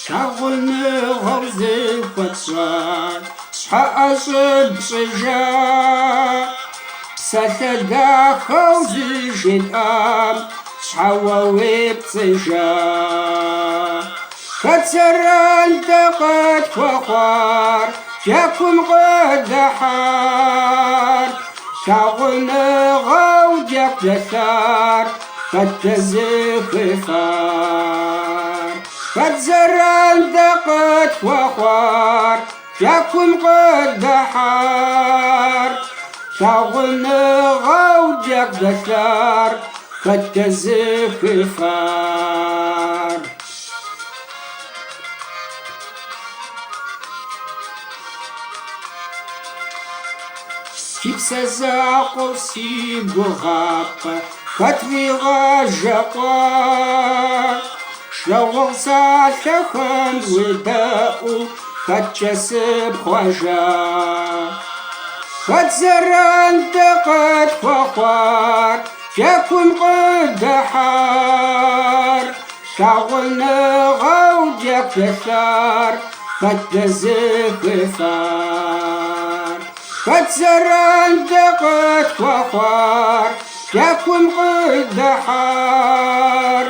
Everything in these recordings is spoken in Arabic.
شغلني غرزي فتشان شحاشب شجاع ساتدا خوزي جدام شحواوي بتجاع فتسران تقت فخار جاكم قد حار شغلنا غوجك دثار فتزخفار فتزران تقت فخار جاكم قد حار شغلنا غوجك دثار فتزخفار كيبسازا قرصي بغاق كتري غاجقا شلوغ سالخن وداء كتشسب خواجا كتزران تقت فخوار جاكم قد حار شغلنا غوجك تثار فتزخفار فتزران تقت فخار جاكم قد حار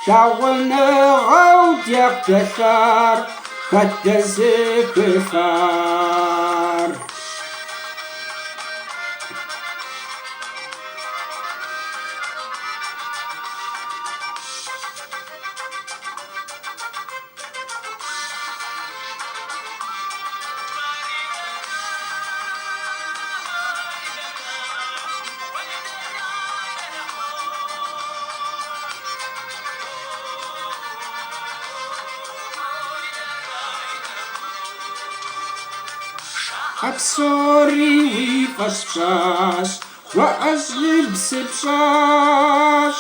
شغلنا غوجك تثار فتزخفار أبصاري ويفشاش وأجلب سبشاش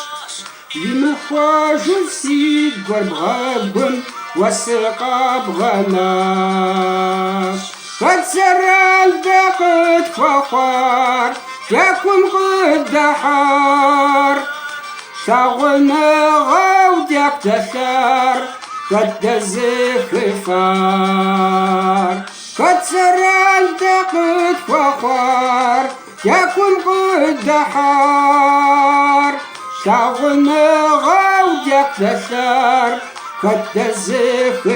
يمخواج السيد والبغابن والسقاب غناش فتسران دقت فخار جاكم قد حار شغلنا غودك تثار فتزخفار فتسران تقت فخار جاكم قد حار شغلنا غوجك تثار فتزخفار